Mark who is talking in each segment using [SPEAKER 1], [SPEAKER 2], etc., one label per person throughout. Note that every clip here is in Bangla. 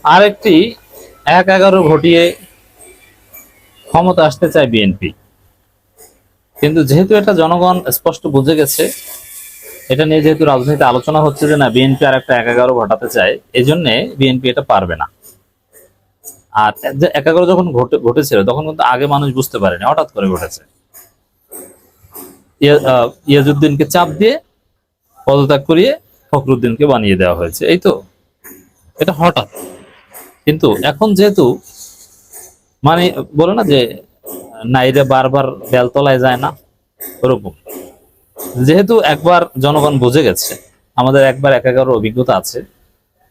[SPEAKER 1] আরেকটি ১-১১ ঘটিয়ে ক্ষমতা আসতে চায় বিএনপি, কিন্তু যেহেতু এটা জনগণ স্পষ্ট বুঝে গেছে, এটা নিয়ে যেহেতু রাজনীতিতে আলোচনা হচ্ছে যে না বিএনপি আর একটা ১-১১ ঘটাতে চায়, এই জন্য বিএনপি এটা পারবে না। আর যে ১-১১ যখন ঘটেছিল তখন কিন্তু আগে মানুষ বুঝতে পারেনি, হঠাৎ করে ঘটেছে। ইয়াজউদ্দিনকে চাপ দিয়ে পদত্যাগ করিয়ে ফখরুদ্দিনকে বানিয়ে দেওয়া হয়েছে, এই তো, এটা হঠাৎ। কিন্তু এখন যেহেতু মানে বলে না যে নাইরে বারবার বেলতলায় যায় না, ওরকম যেহেতু একবার জনগণ বুঝে গেছে, আমাদের একবার ১-১১ অভিজ্ঞতা আছে,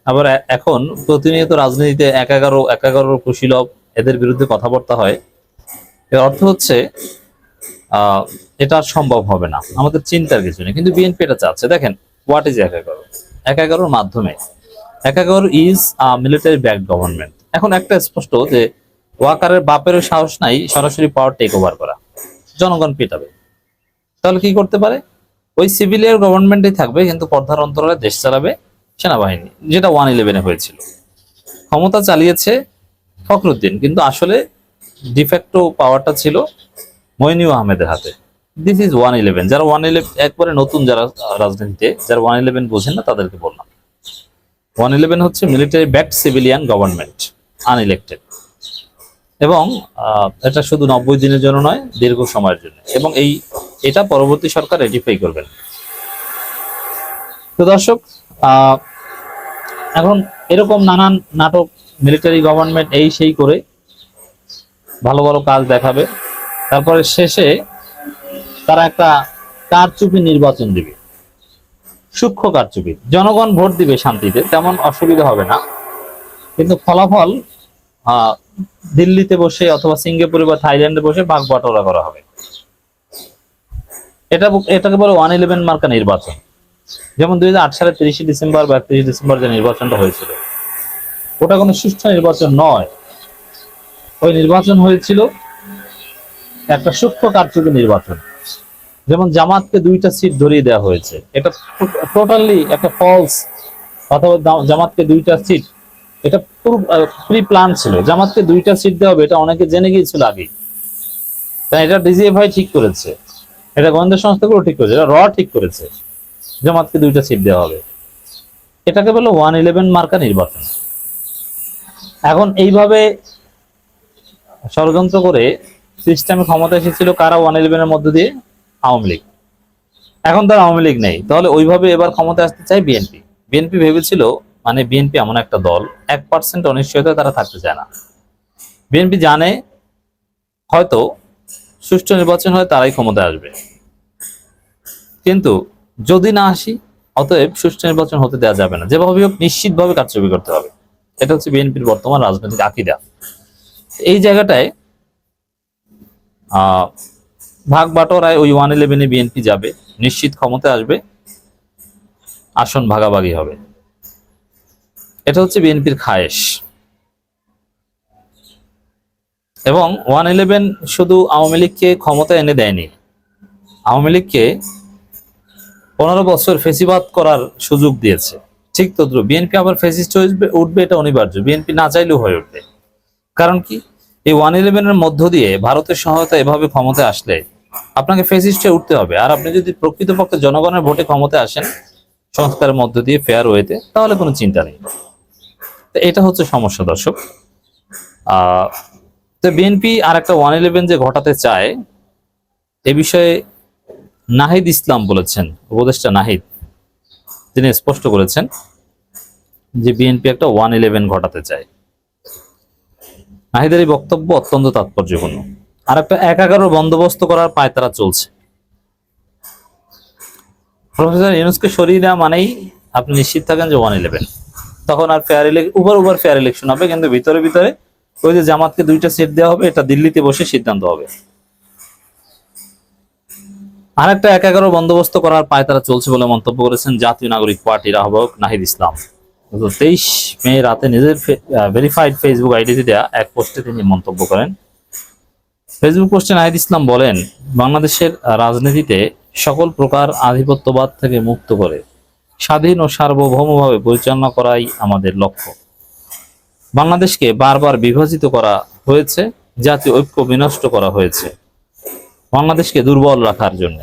[SPEAKER 1] আবার এখন প্রতিনিয়ত রাজনীতিতে ১-১১ কুশীলব এদের বিরুদ্ধে কথাবার্তা হয়, এর অর্থ হচ্ছে এটা আর সম্ভব হবে না, আমাদের চিন্তার কিছু নেই। কিন্তু বিএনপি এটা চাচ্ছে। দেখেন হোয়াট ইজ ১-১১, ১-১১ মাধ্যমে ১-১১ ইজ মিলিটারি ব্যাকড গভর্নমেন্ট। এখন একটা স্পষ্ট যে ওয়াকারের বাপেরও সাহস নাই সরাসরি পাওয়ার টেক ওভার করা, জনগণ পেটাবে। তাহলে কি করতে পারে? ওই সিভিলিয়ার গভর্নমেন্টই থাকবে, কিন্তু পর্দার অন্তরালে দেশ চালাবে সেনাবাহিনী, যেটা 1-11 হয়েছিল। ক্ষমতা চালিয়েছে ফখরুদ্দিন, কিন্তু আসলে ডিফ্যাক্টো পাওয়ারটা ছিল মইনুল আহমেদের হাতে। This is 1-11। যারা 1-11 একবারে নতুন, যারা রাজনীতিতে যারা 1-11 বোঝেন না তাদেরকে বললাম, 1-11 হচ্ছে military backed civilian government, unelected, এবং এটা শুধু 90 দিনের জন্য নয়, দীর্ঘ সময়ের জন্য, এবং এটা পরবর্তী সরকার রেটিফাই করবেন। তো দর্শক, এখন এরকম নানান নাটক, মিলিটারি গভর্নমেন্ট এই সেই করে ভালো ভালো কাজ দেখাবে, তারপরে শেষে তারা একটা কারচুপি নির্বাচন দিবে, সূক্ষ্ম কারচুপি। জনগণ ভোট দিবে শান্তিতে, তেমন অসুবিধা হবে না, কিন্তু ফলাফল দিল্লিতে বসে অথবা সিঙ্গাপুরে বা থাইল্যান্ডে বসে ভাগ বাটোয়ারা করা হবে। এটাকে বলে 1-11 মার্কা নির্বাচন। যেমন 2008 সালে 30 ডিসেম্বর বা 31 ডিসেম্বর যে নির্বাচনটা হয়েছিল, ওটা কোনো সুষ্ঠু নির্বাচন নয়। ওই নির্বাচন হয়েছিল একটা সূক্ষ্ম কারচুপি নির্বাচন। যেমন জামাতকে 2টা সিট ধরিয়ে দেওয়া হয়েছে, এটা টোটালি একটা ফলস। অথবা জামাতকে 2টা সিট, এটা পুরো প্রি প্ল্যান ছিল, জামাতকে 2টা সিট দেওয়া হবে, এটা অনেকে জেনে গিয়েছিল আগে। তাই এটা ডিজিএফআই ঠিক করেছে, এটা গোয়েন্দা সংস্থাগুলো ঠিক করেছে, এটা ঠিক করেছে জামাতকে 2টা সিট দেওয়া হবে। এটাকে বলে 1-11 মার্কা নির্বাচন। এখন এইভাবে ষড়যন্ত্র করে সিস্টেমে ক্ষমতা এসেছিল কারা? 1-11 এর মধ্য দিয়ে আওয়ামী লীগ। এখন তার আওয়ামী লীগ নেই, তাহলে ওইভাবে এবার ক্ষমতা আসতে চায় বিএনপি। বিএনপি ভেবেছিল, মানে বিএনপি এমন একটা দল 1% অনিশ্চয়তা তারা থাকতে চায় না। বিএনপি জানে হয়তো সুষ্ঠু নির্বাচন হয় তারাই ক্ষমতা আসবে, কিন্তু যদি না আসি, অতএব সুষ্ঠু নির্বাচন হতে দেওয়া যাবে না, যেভাবে হোক নিশ্চিতভাবে কারচুপি করতে হবে। এটা হচ্ছে বিএনপির বর্তমান রাজনৈতিক আকীদা। এই জায়গাটায় ভাগ বাটোয়ারায় ওই 1-11 বিএনপি যাবে, নিশ্চিত ক্ষমতা আসবে, আসন ভাগাভাগি হবে। এটা হচ্ছে বিএনপির খায়েশ। এবং 1-11 শুধু আওয়ামী লীগকে ক্ষমতা এনে দেয়নি, আওয়ামী লীগকে 15 বছর ফেসিবাদ করার সুযোগ দিয়েছে। ঠিক তদ্রুপ বিএনপি আবার ফেসিস্ট উঠবে, এটা অনিবার্য, বিএনপি না চাইলেও হয়ে উঠবে। কারণ কি? এই 1-11 এর মধ্য দিয়ে ভারতের সহায়তা এভাবে ক্ষমতায় আসলে আপনাকে ফেসিস্টে উঠতে হবে। আর আপনি যদি প্রকৃতপক্ষে জনগণের ভোটে ক্ষমতায় আসেন সংস্কারের মধ্য দিয়ে, ফেয়ার ওয়েতে, তাহলে কোনো চিন্তা নেই। তো এটা হচ্ছে সমস্যা দর্শক। তো বিএনপি আর একটা 1-11 যে ঘটাতে চায়, এ বিষয়ে নাহিদ ইসলাম বলেছেন, উপদেষ্টা নাহিদ, তিনি স্পষ্ট করেছেন যে বিএনপি একটা 1-11 ঘটাতে চায়। নাহিদের এই বক্তব্য অত্যন্ত তাৎপর্যপূর্ণ। আর একটা 1-11 বন্দোবস্ত করার পায়তারা চলছে। প্রফেসর ইউনূসকে সরিয়ে দেওয়া মানেই আপনি নিশ্চিত থাকেন যে 1-11, তখন আর ফেয়ার উবার ফেয়ার ইলেকশন হবে, কিন্তু ভিতরে ভিতরে ওই যে জামাতকে 2টা সিট দেওয়া হবে, এটা দিল্লিতে বসে সিদ্ধান্ত হবে। আর একটা 1-11 বন্দোবস্ত করার পায়তারা চলছে বলে মন্তব্য করেছেন জাতীয় নাগরিক পার্টির আহ্বায়ক নাহিদ ইসলাম। 23 মে রাতে নিজের ভেরিফাইড ফেসবুক আইডিতে দেওয়া এক পোস্টে তিনি মন্তব্য করেন। ফেসবুক পোস্টে নাহিদ ইসলাম বলেন, বাংলাদেশের রাজনীতিতে সকল প্রকার আধিপত্যবাদ থেকে মুক্ত করে স্বাধীন ও সার্বভৌমভাবে পরিচালনা করাই আমাদের লক্ষ্য। বাংলাদেশকে বারবার বিভাজিত করা হয়েছে, জাতীয় ঐক্য বিনষ্ট করা হয়েছে বাংলাদেশকে দুর্বল রাখার জন্য।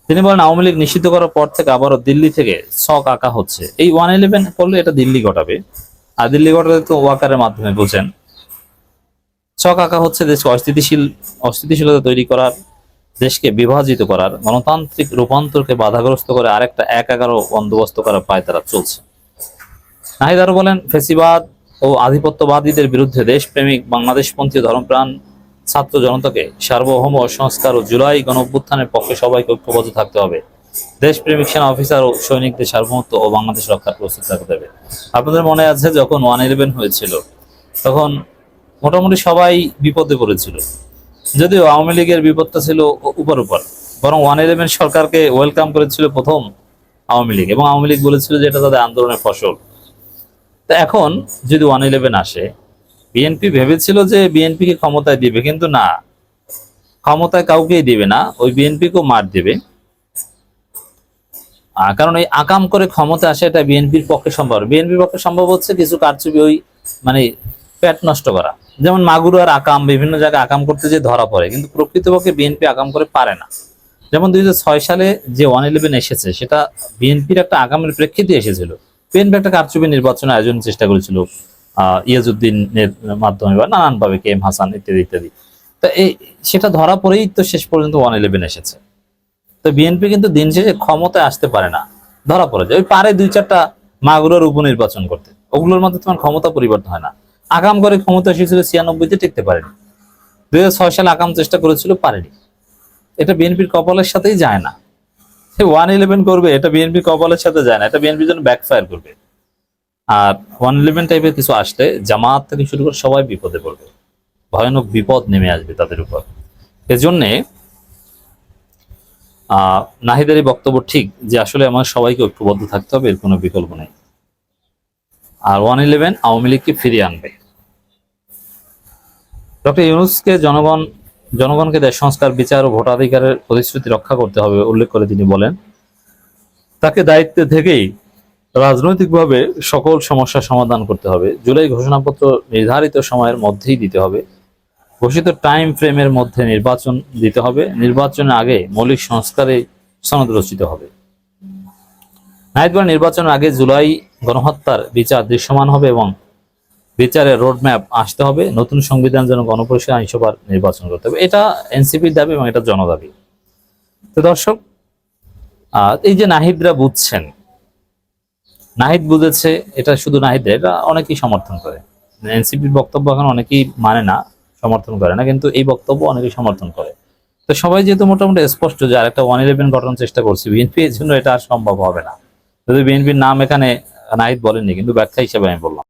[SPEAKER 1] তিনি বলেন, আওয়ামী লীগ নিষিদ্ধ করার পর থেকে আবারও দিল্লি থেকে ছক আঁকা হচ্ছে। এই 111 করলে এটা দিল্লি ঘটাবে, আর দিল্লি ঘটালে তো ওয়াকারের মাধ্যমে বোঝেন। ছক আঁকা হচ্ছে দেশকে অস্থিতিশীলতা তৈরি করার, দেশকে বিভাজিত করার, গণতান্ত্রিক রূপান্তরকে বাধাগ্রস্ত করে আরেকটা 1-11 বন্দোবস্ত করার পায় তারা চলছে। নাহিদ আরো বলেন, ফেসিবাদ ও আধিপত্যবাদীদের বিরুদ্ধে দেশপ্রেমিক বাংলাদেশপন্থী ধর্মপ্রাণ ছাত্র জনতাকে সার্বভৌম সংস্কার ও জুলাই গণঅভ্যুত্থানের পক্ষে সবাইকে ঐক্যবদ্ধ থাকতে হবে। দেশপ্রেমিক সেনা অফিসার ও সৈনিকদের সার্বভৌমত্ব ও বাংলাদেশ রক্ষার প্রস্তুত থাকতে হবে। আপনাদের মনে আছে যখন 111 হয়েছিল তখন মোটামুটি সবাই বিপদে পড়েছিল, যদিও আওয়ামী লীগের বিপদটা ছিল উপর, বরং 111 সরকারকে ওয়েলকাম করেছিল প্রথম আওয়ামী লীগ, এবং আওয়ামী লীগ বলেছিল যে এটা তাদের আন্দোলনের ফসল। তো এখন যদি 111 আসে, বিএনপি ভেবেছিল যে বিএনপিকে ক্ষমতায় দিবে, কিন্তু না, ক্ষমতায় কাউকেই দিবে না, ওই বিএনপিকেও মার দেবে। কারণ এই আকাম করে ক্ষমতা আসে, এটা বিএনপির পক্ষে সম্ভব। বিএনপির পক্ষে সম্ভব হচ্ছে কিছু কারচুপি, ওই মানে পেট নষ্ট করা, যেমন মাগুরার আকাম বিভিন্ন জায়গায় আকাম করতে যে ধরা পড়ে, কিন্তু প্রকৃতপক্ষে বিএনপি আকাম করে পারে না। যেমন 2006 সালে যে 111 এসেছে, সেটা বিএনপির একটা আগামের প্রেক্ষিতে এসেছিল। বিএনপি একটা কারচুপি নির্বাচন আয়োজনের চেষ্টা করেছিল ইয়াজউদ্দিনের মাধ্যমে বা নানানভাবে, কে এম হাসান ইত্যাদি ইত্যাদি। তো এই সেটা ধরা পড়েই তো শেষ পর্যন্ত 111 এসেছে। তো বিএনপি কিন্তু দিন শেষে ক্ষমতায় আসতে পারে না, ধরা পড়ে যায়। ওই পারে 2-4টা মাগুরার উপনির্বাচন করতে, ওগুলোর মধ্যে তোমার ক্ষমতা পরিবর্তন হয় না। আগাম করে ক্ষমতা এসেছিল 96-তে, টিকতে পারেনি। 2006 সালে আগাম চেষ্টা করেছিল, পারেনি। এটা বিএনপির কপালের সাথেই যায় না। 111 করবে, এটা বিএনপির কপালের সাথে যায় না, এটা বিএনপির জন্য ব্যাকফায়ার করবে। আর 111 টাইপের কিছু আসলে জামাত থেকে শুরু করে সবাই বিপদে পড়বে, ভয়ানক বিপদ নেমে আসবে তাদের উপর। এজন্যে নাহিদের এই বক্তব্য ঠিক, যে আসলে আমাদের সবাইকে ঐক্যবদ্ধ থাকতে হবে, এর কোনো বিকল্প নেই। আর 111 আওয়ামী লীগকে ফিরিয়ে আনবে। ডক্টর ইউনূসকে জনগণকে দেশ সংস্কার, বিচার ও ভোটাধিকারের প্রতিশ্রুতি রক্ষা করতে হবে উল্লেখ করে তিনি বলেন, তাকে দায়িত্বে থেকেই রাজনৈতিকভাবে সকল সমস্যার সমাধান করতে হবে। জুলাই ঘোষণাপত্র নির্ধারিত সময়ের মধ্যেই দিতে হবে। ঘোষিত টাইম ফ্রেমের মধ্যে নির্বাচন দিতে হবে। নির্বাচনের আগে মৌলিক সংস্কারে সনদ রচিত হবে। নাহিদ বলেন, নির্বাচনের আগে জুলাই গণহত্যার বিচার দৃশ্যমান হবে এবং বিচারের রোডম্যাপ আসতে হবে। নতুন সংবিধান যেন গণপরিষদ আইনসভার নির্বাচন করতে হবে। এটা এনসিপির দাবি এবং এটা জনদাবি। তো দর্শক, এই যে নাহিদরা বুঝছেন, নাহিদ বুঝেছে, এটা শুধু নাহিদ, এটা অনেকেই সমর্থন করে। এনসিপির বক্তব্য এখন অনেকেই মানে না, সমর্থন করে না, কিন্তু এই বক্তব্য অনেকেই সমর্থন করে। তো সবাই যেহেতু মোটামুটি স্পষ্ট যে আরেকটা 111 ঘটানোর চেষ্টা করছে বিএনপি, এর জন্য এটা আর সম্ভব হবে না। যদি বিএনপির নাম এখানে নাহিদ বলেননি, কিন্তু ব্যাখ্যা হিসেবে আমি বললাম।